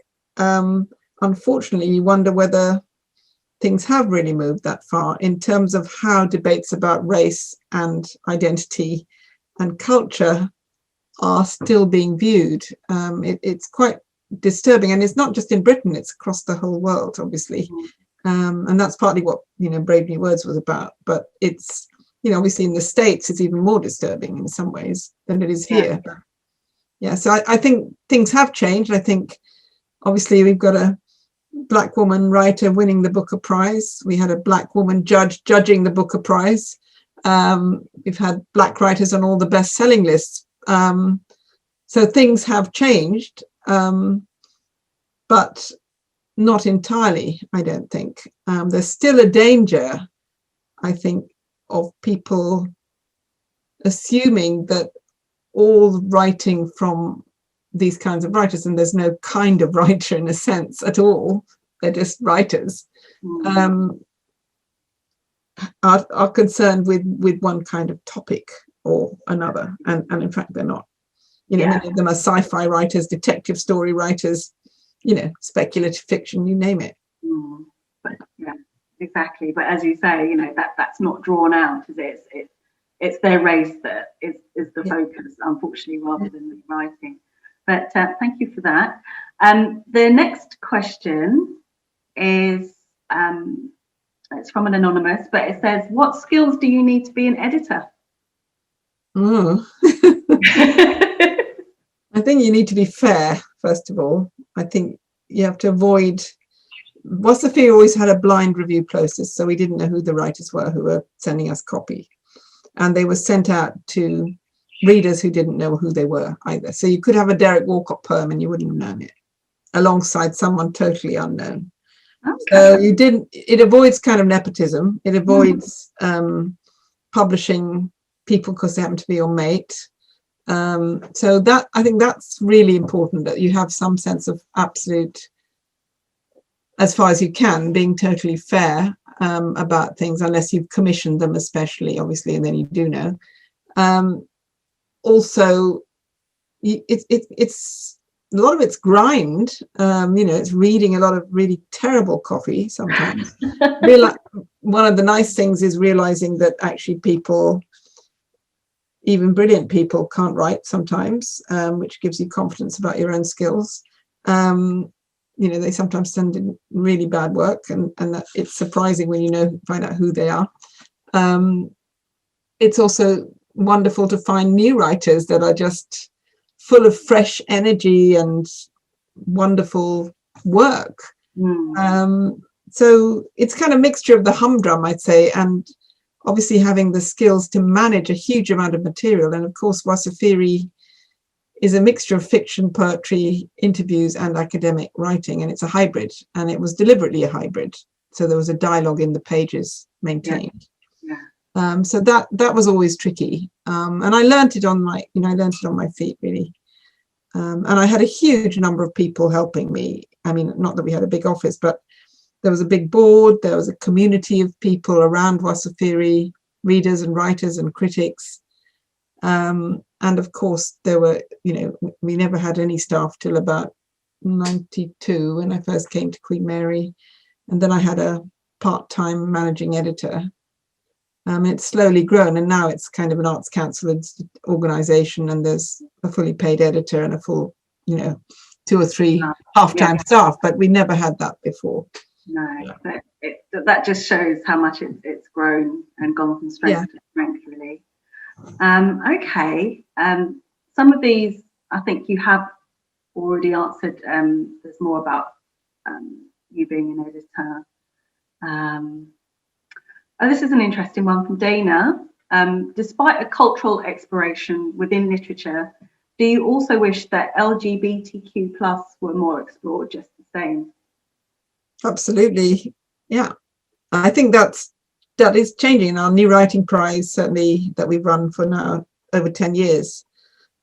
unfortunately, you wonder whether things have really moved that far in terms of how debates about race and identity and culture are still being viewed. It's quite disturbing, and it's not just in Britain, it's across the whole world, obviously. And that's partly what, Brave New Words was about. But it's, obviously in the States, it's even more disturbing in some ways than it is here. Yeah, so I think things have changed. I think, obviously, we've got a Black woman writer winning the Booker Prize. We had a Black woman judge judging the Booker Prize. We've had Black writers on all the best-selling lists. So things have changed, but not entirely, I don't think. There's still a danger, I think, of people assuming that all writing from these kinds of writers, and there's no kind of writer in a sense at all, they're just writers, are concerned with one kind of topic or another, and in fact they're not. Many of them are sci-fi writers, detective story writers, speculative fiction, you name it. But yeah, exactly. But as you say, that's not drawn out, is it? It's their race that is the focus, unfortunately, rather than the writing. But thank you for that. The next question is, it's from an anonymous, but it says, what skills do you need to be an editor? I think you need to be fair, first of all. I think you have to avoid... Wasafiri always had a blind review process, so we didn't know who the writers were who were sending us copy. And they were sent out to readers who didn't know who they were either. So you could have a Derek Walcott poem and you wouldn't have known it, alongside someone totally unknown. Okay. So it avoids kind of nepotism. It avoids publishing people because they happen to be your mate. So that, I think that's really important, that you have some sense of absolute, as far as you can, being totally fair about things, unless you've commissioned them especially, obviously, and then you do know. Also, it's a lot of it's grind. It's reading a lot of really terrible coffee sometimes. One of the nice things is realizing that actually people, even brilliant people, can't write sometimes, which gives you confidence about your own skills. They sometimes send in really bad work, and that it's surprising when find out who they are. It's also wonderful to find new writers that are just full of fresh energy and wonderful work. So it's kind of a mixture of the humdrum, I'd say, and obviously having the skills to manage a huge amount of material. And of course, Wasafiri is a mixture of fiction, poetry, interviews, and academic writing, and it's a hybrid, and it was deliberately a hybrid. So there was a dialogue in the pages maintained. So that was always tricky, and I learned it on my, feet, really. And I had a huge number of people helping me. I mean, not that we had a big office, but there was a big board. There was a community of people around Wasafiri, readers and writers and critics. And of course, there were, we never had any staff till about 92 when I first came to Queen Mary. And then I had a part-time managing editor. It's slowly grown, and now it's kind of an Arts Council organisation, and there's a fully paid editor and a full, 2 or 3 half-time staff, but we never had that before. No, but that just shows how much it's grown and gone from strength to strength, really. Okay, some of these I think you have already answered. There's more about you being an editor. This is an interesting one from Dana. Despite a cultural exploration within literature, do you also wish that LGBTQ+ were more explored just the same? Absolutely, yeah. I think that is changing. Our New Writing Prize, certainly, that we've run for now over 10 years,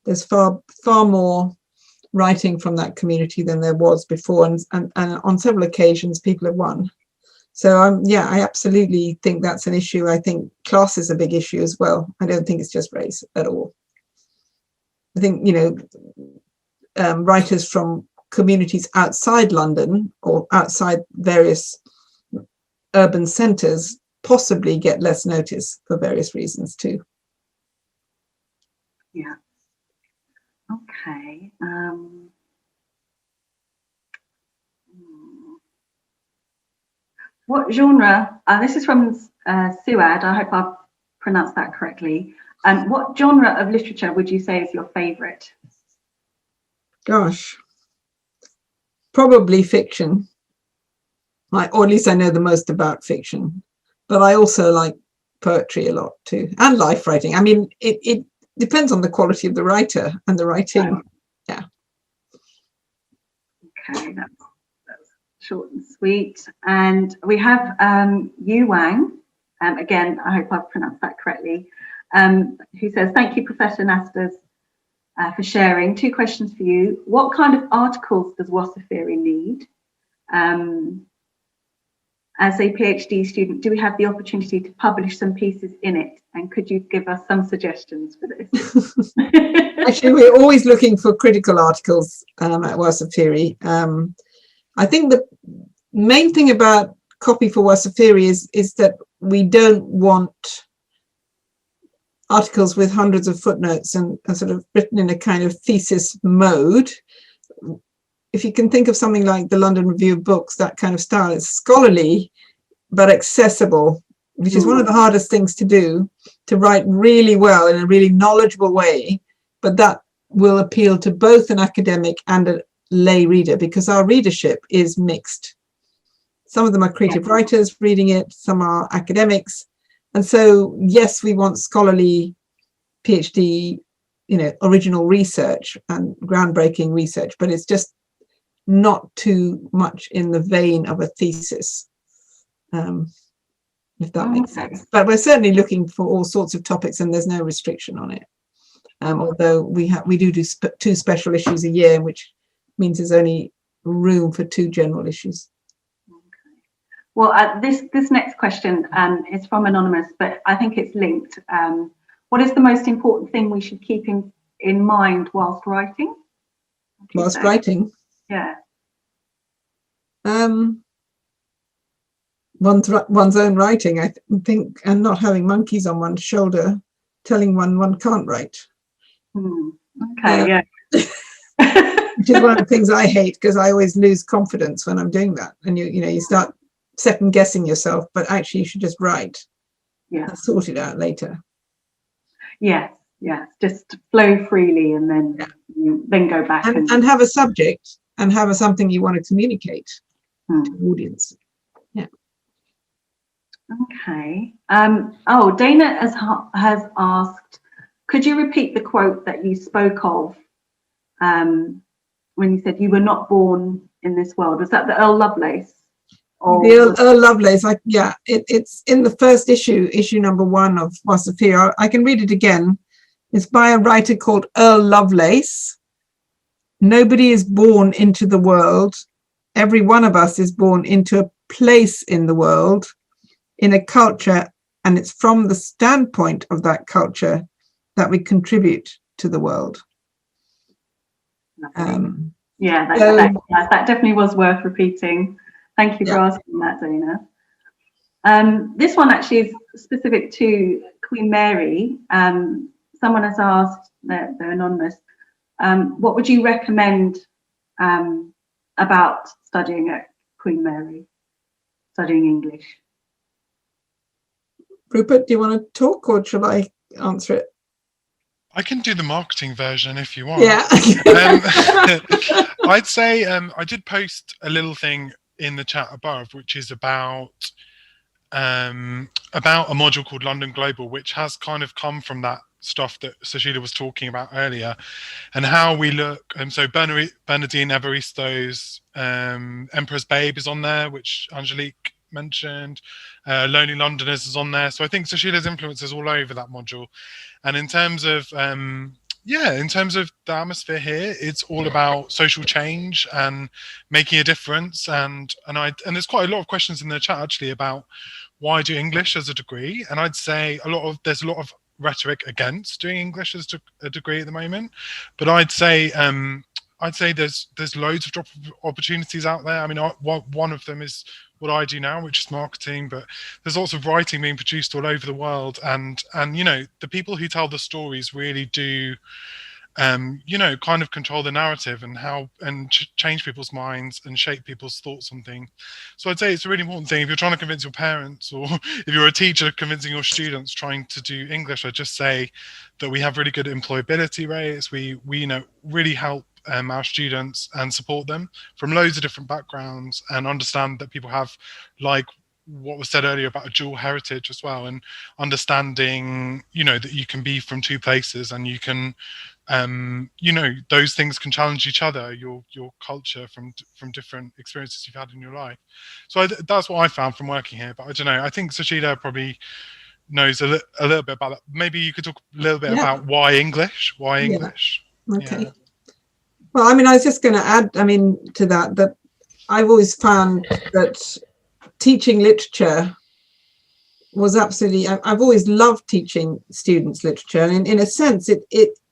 there's far more writing from that community than there was before, and on several occasions people have won. So I absolutely think that's an issue. I think class is a big issue as well. I don't think it's just race at all. I think, writers from communities outside London or outside various urban centres possibly get less notice for various reasons too. Yeah. Okay. What genre? This is from Suad. I hope I've pronounced that correctly. What genre of literature would you say is your favourite? Gosh, probably fiction. Or at least I know the most about fiction. But I also like poetry a lot too, and life writing. I mean, it depends on the quality of the writer and the writing. Oh. Yeah. Okay, that's short and sweet. And we have Yu Wang. Again, I hope I've pronounced that correctly. Who says, "Thank you, Professor Nasta, for sharing. 2 questions for you. What kind of articles does Wasafiri need? As a PhD student, do we have the opportunity to publish some pieces in it? And could you give us some suggestions for this?" Actually, we're always looking for critical articles at Wasafiri. I think the main thing about copy for Wasafiri is that we don't want articles with hundreds of footnotes and sort of written in a kind of thesis mode. If you can think of something like the London Review of Books, that kind of style, it's scholarly but accessible, which is one of the hardest things to do, to write really well in a really knowledgeable way, but that will appeal to both an academic and a lay reader, because our readership is mixed. Some of them are creative writers reading it, some are academics. And so, yes, we want scholarly PhD, original research and groundbreaking research, but it's just not too much in the vein of a thesis, if that makes sense. But we're certainly looking for all sorts of topics, and there's no restriction on it. Although we do 2 special issues a year, which means there's only room for 2 general issues. Well, this next question is from Anonymous, but I think it's linked. What is the most important thing we should keep in mind whilst writing? Whilst writing? Yeah. One's own writing, I think, and not having monkeys on one's shoulder telling one can't write. Okay, yeah. Which is one of the things I hate, because I always lose confidence when I'm doing that. And you start second guessing yourself, but actually you should just write. Yeah. And sort it out later. Yes. Just flow freely and then go back and have a subject and have something you want to communicate to the audience. Yeah. Okay. Dana has asked, could you repeat the quote that you spoke of when you said you were not born in this world? Was that the Earl Lovelace? The Earl Lovelace, it's in the first issue number 1 of Wasafiri. I can read it again. It's by a writer called Earl Lovelace. Nobody is born into the world. Every one of us is born into a place in the world, in a culture, and it's from the standpoint of that culture that we contribute to the world. That definitely was worth repeating. Thank you for asking that, Dana. This one actually is specific to Queen Mary. Someone has asked, they're anonymous, what would you recommend about studying at Queen Mary, studying English? Rupert, do you want to talk, or shall I answer it? I can do the marketing version if you want. Yeah. I'd say I did post a little thing in the chat above, which is about a module called London Global, which has kind of come from that stuff that Susheila was talking about earlier, and how we look. So Bernadine Evaristo's Emperor's Babe is on there, which Angelique mentioned. Lonely Londoners is on there. So I think Susheila's influence is all over that module. And in terms of the atmosphere here, it's all about social change and making a difference. And there's quite a lot of questions in the chat actually about why do English as a degree. And I'd say there's a lot of rhetoric against doing English as a degree at the moment. But I'd say I'd say there's loads of job opportunities out there. I mean, one of them is what I do now, which is marketing, but there's lots of writing being produced all over the world, and you know, the people who tell the stories really do you know, kind of control the narrative and change people's minds and shape people's thoughts on things. So I'd say it's a really important thing if you're trying to convince your parents, or if you're a teacher convincing your students trying to do English. I'd just say that we have really good employability rates. We you know, really help our students and support them from loads of different backgrounds, and understand that people have, like what was said earlier about a dual heritage as well, and understanding, you know, that you can be from two places, and you can you know, those things can challenge each other, your culture from different experiences you've had in your life. So that's what I found from working here. But I don't know, I think Susheila probably knows a little bit about that. Maybe you could talk a little bit about why English. Okay. Yeah. Well, I mean, I was just going to add, I mean, to that I've always found that teaching literature was absolutely, I've always loved teaching students literature, and in a sense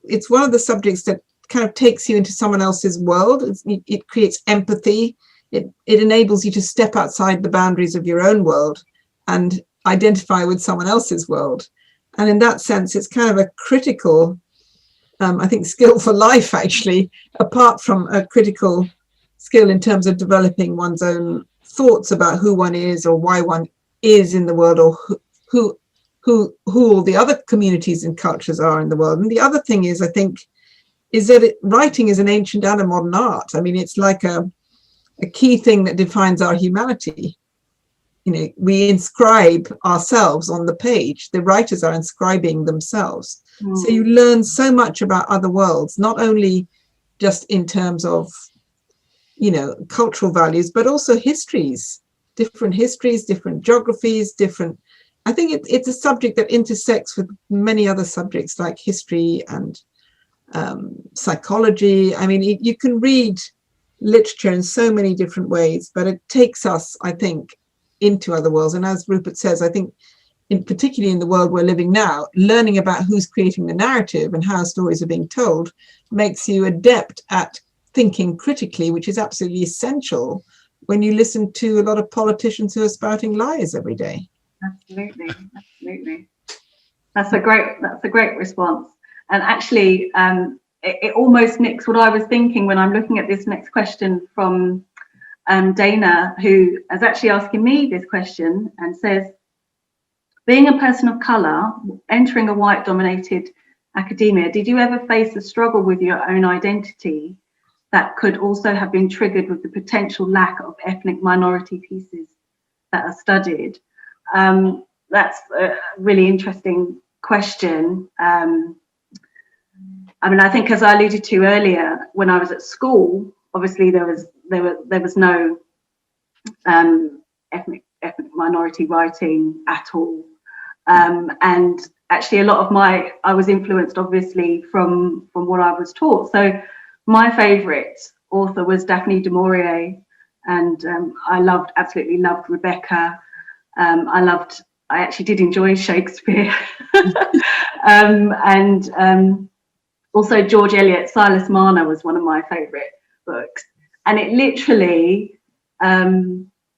it's one of the subjects that kind of takes you into someone else's world. It creates empathy. It enables you to step outside the boundaries of your own world and identify with someone else's world. And in that sense, it's kind of a critical, I think, skill for life, actually, apart from a critical skill in terms of developing one's own thoughts about who one is or why one is in the world, or who all the other communities and cultures are in the world. And the other thing is, I think, is that writing is an ancient and a modern art. I mean, it's like a key thing that defines our humanity. You know, we inscribe ourselves on the page. The writers are inscribing themselves. So you learn so much about other worlds, not only just in terms of, you know, cultural values, but also histories, different geographies, different. I think it's a subject that intersects with many other subjects like history and psychology. I mean, you can read literature in so many different ways, but it takes us, I think, into other worlds. And as Rupert says, I think, particularly in the world we're living now, learning about who's creating the narrative and how stories are being told makes you adept at thinking critically, which is absolutely essential when you listen to a lot of politicians who are spouting lies every day. Absolutely. That's a great response. And actually, it almost nicks what I was thinking when I'm looking at this next question from Dana, who is actually asking me this question and says, being a person of colour, entering a white-dominated academia, did you ever face a struggle with your own identity that could also have been triggered with the potential lack of ethnic minority pieces that are studied? That's a really interesting question. I mean, I think, as I alluded to earlier, when I was at school, obviously there was no ethnic minority writing at all, and actually a lot of I was influenced obviously from what I was taught. So my favourite author was Daphne du Maurier, and I absolutely loved Rebecca. I actually did enjoy Shakespeare, and also George Eliot. Silas Marner was one of my favourite books, and it literally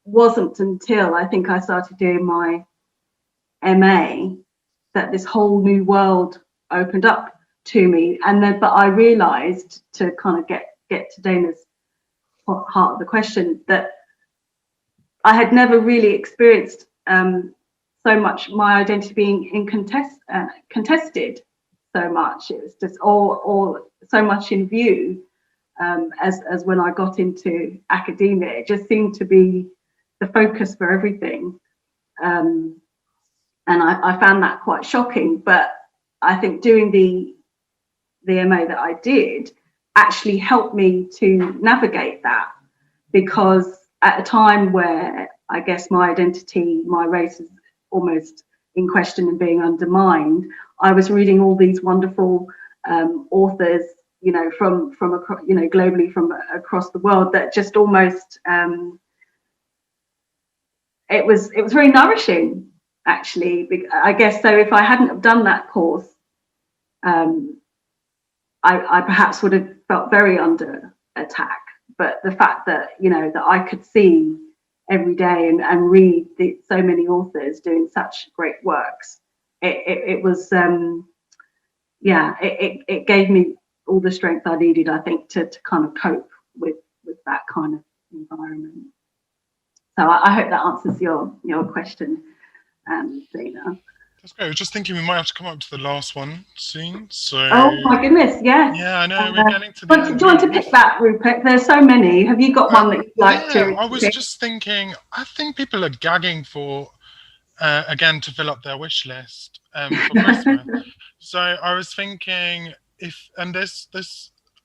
wasn't until I think I started doing my MA that this whole new world opened up to me. And then, but I realised, to kind of get to Dana's heart of the question, that I had never really experienced so much my identity being contested so much. It was just all so much in view, as when I got into academia. It just seemed to be the focus for everything, and I found that quite shocking. But I think doing the MA that I did actually helped me to navigate that, because at a time where I guess my identity, my race is almost in question and being undermined, I was reading all these wonderful authors, you know, from you know, globally from across the world, that just almost it was very nourishing, actually. I guess so. If I hadn't have done that course, I perhaps would have felt very attack, but the fact that, you know, that I could see every day and read so many authors doing such great works, it was it gave me all the strength I needed, I think, to kind of cope with that kind of environment. So I hope that answers your question, Zena. That's great. I was just thinking we might have to come up to the last one soon. So. Oh my goodness, yes. Yeah, I know, we're getting to the end. Do you want to pick that, Rupert? There's so many. Have you got one that you'd like to? Yeah, I was just thinking, I think people are gagging for, again, to fill up their wish list for Christmas. So I was thinking and this,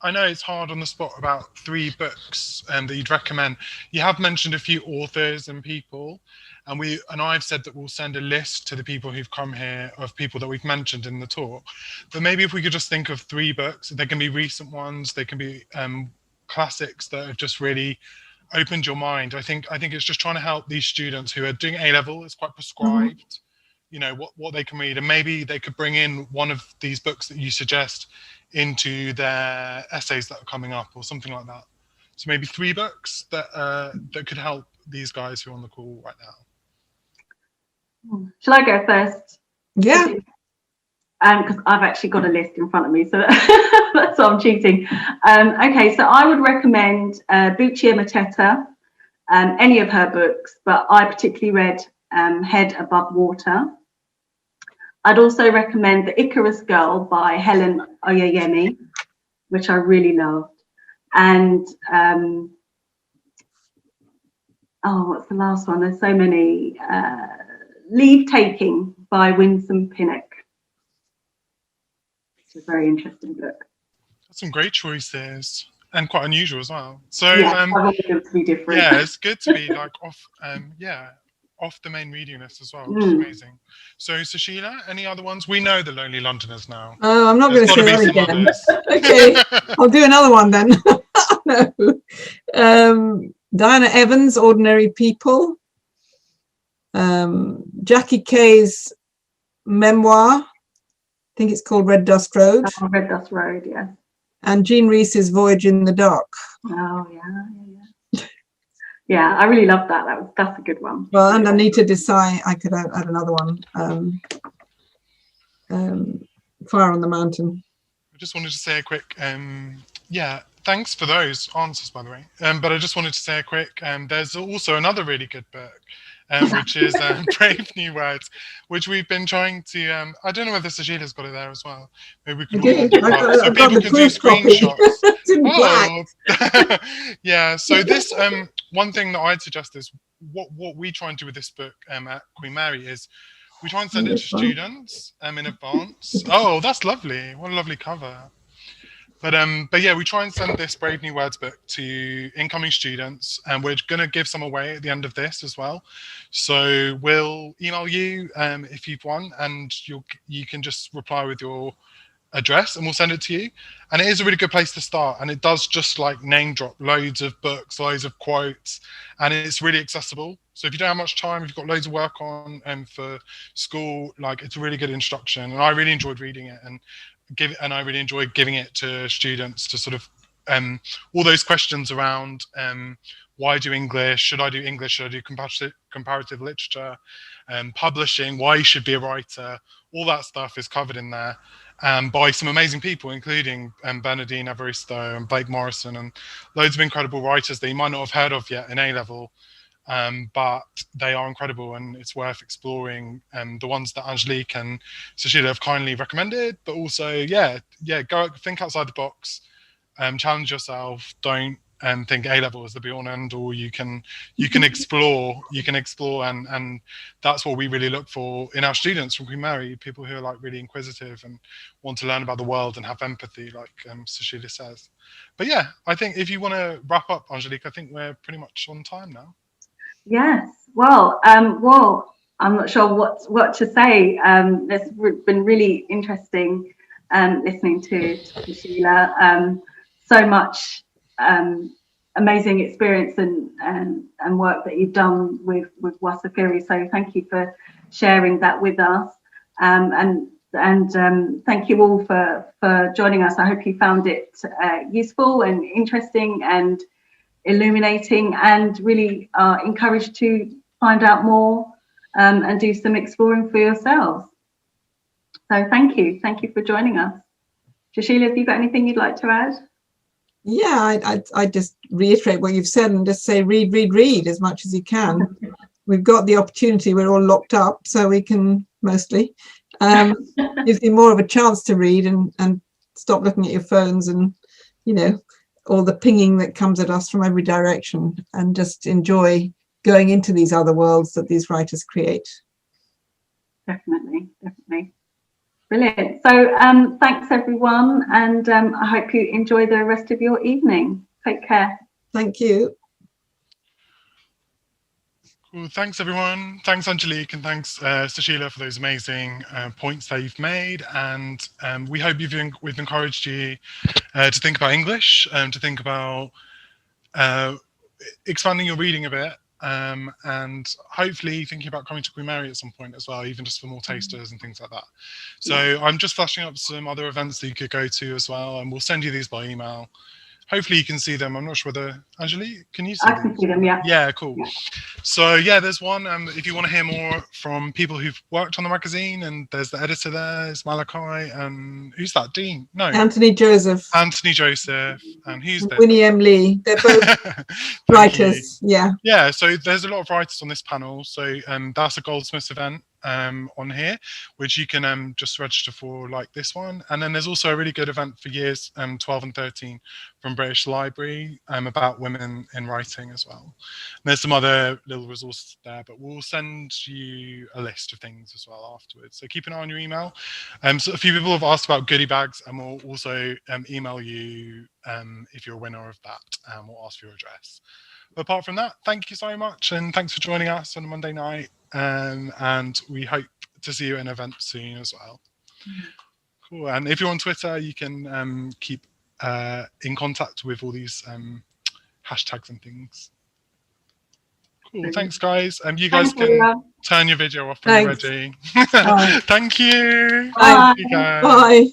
I know it's hard on the spot about 3 books that you'd recommend. You have mentioned a few authors and people, and I've said that we'll send a list to the people who've come here of people that we've mentioned in the talk. But maybe if we could just think of 3 books, they can be recent ones, they can be classics that have just really opened your mind. I think it's just trying to help these students who are doing A-level. It's quite prescribed. Mm-hmm. You know what they can read, and maybe they could bring in one of these books that you suggest into their essays that are coming up, or something like that. So maybe 3 books that could help these guys who are on the call right now. Shall I go first? Yeah. Because I've actually got a list in front of me, so that's why I'm cheating. Okay, so I would recommend Buchi Mateta, any of her books, but I particularly read Head Above Water. I'd also recommend The Icarus Girl by Helen Oyeyemi, which I really loved. And what's the last one? There's so many. Leave Taking by Winsome Pinnock, which is a very interesting book. That's some great choices, and quite unusual as well. So yeah, I wanted them to be different. Yeah, it's good to be like off the main reading list as well, which is amazing. So Susheila, any other ones? We know The Lonely Londoners now. Oh, I'm not going to say that again. Okay, I'll do another one then. No. Diana Evans, Ordinary People. Jackie Kay's memoir, I think it's called Red Dust Road. Oh, Red Dust Road, yeah. And Jean Rees's Voyage in the Dark. Oh, yeah. Yeah, I really love that. That's a good one. Well, and Anita Desai, I could add another one. Fire on the Mountain. I just wanted to say a quick, thanks for those answers, by the way. But I just wanted to say a quick, there's also another really good book, which is Brave New Words, which we've been trying to, I don't know whether Susheila's got it there as well. Maybe we can so people can do screenshots. Oh, yeah, so this, one thing that I'd suggest is what we try and do with this book at Queen Mary is we try and send it to students in advance. Oh, that's lovely. What a lovely cover. But yeah, we try and send this Brave New Words book to incoming students, and we're going to give some away at the end of this as well. So we'll email you if you've won, and you can just reply with your address and we'll send it to you. And it is a really good place to start, and it does just like name drop loads of books, loads of quotes, and it's really accessible. So if you don't have much time, if you've got loads of work on for school, like it's a really good introduction, and I really enjoyed reading it, and I really enjoy giving it to students to sort of all those questions around why do English, should I do English, should I do comparative literature, publishing, why you should be a writer, all that stuff is covered in there by some amazing people, including Bernadine Evaristo and Blake Morrison and loads of incredible writers that you might not have heard of yet in A-level. But they are incredible, and it's worth exploring. The ones that Angelique and Susheila have kindly recommended, but also, go think outside the box, challenge yourself. Don't think A-level is the be-all and end-all. You can explore. And that's what we really look for in our students from Queen Mary. People who are like really inquisitive and want to learn about the world and have empathy, like Susheila says. But yeah, I think if you want to wrap up, Angelique, I think we're pretty much on time now. Yes. Well, I'm not sure what to say. It's been really interesting listening to Susheila. So much amazing experience and work that you've done with Wasafiri. So thank you for sharing that with us. And And thank you all for joining us. I hope you found it useful and interesting and illuminating, and really are encouraged to find out more and do some exploring for yourselves. So thank you for joining us. Susheila, have you got anything you'd like to add? Yeah, I just reiterate what you've said and just say read as much as you can. We've got the opportunity, we're all locked up, so we can mostly gives you more of a chance to read and stop looking at your phones and, you know, all the pinging that comes at us from every direction, and just enjoy going into these other worlds that these writers create. Definitely. Brilliant. So thanks everyone, and I hope you enjoy the rest of your evening. Take care. Thank you. Cool. Thanks everyone. Thanks Angelique, and thanks Susheila for those amazing points that you've made. And we hope we've encouraged you to think about English, to think about expanding your reading a bit, and hopefully thinking about coming to Queen Mary at some point as well, even just for more tasters and things like that. So I'm just flashing up some other events that you could go to as well, and we'll send you these by email. Hopefully you can see them. I'm not sure whether, Angelique, can you see them? I can see them, yeah. Yeah, cool. Yeah. So yeah, there's one, if you want to hear more from people who've worked on the magazine, and there's the editor there, it's Malachi, and who's that, Dean? No. Anthony Joseph. And who's there? Winnie M. Lee. They're both writers, yeah. Yeah, so there's a lot of writers on this panel. So that's a Goldsmiths event on here, which you can just register for, like this one. And then there's also a really good event for years 12 and 13 from British Library about women in writing as well. And there's some other little resources there, but we'll send you a list of things as well afterwards. So keep an eye on your email. So a few people have asked about goodie bags, and we'll also email you if you're a winner of that, and we'll ask for your address. But apart from that, thank you so much, and thanks for joining us on a Monday night. And we hope to see you at an event soon as well. Cool. And if you're on Twitter, you can keep in contact with all these hashtags and things. Cool. Thanks, guys. You guys can turn your video off when you're ready. Thank you. Bye. You guys. Bye.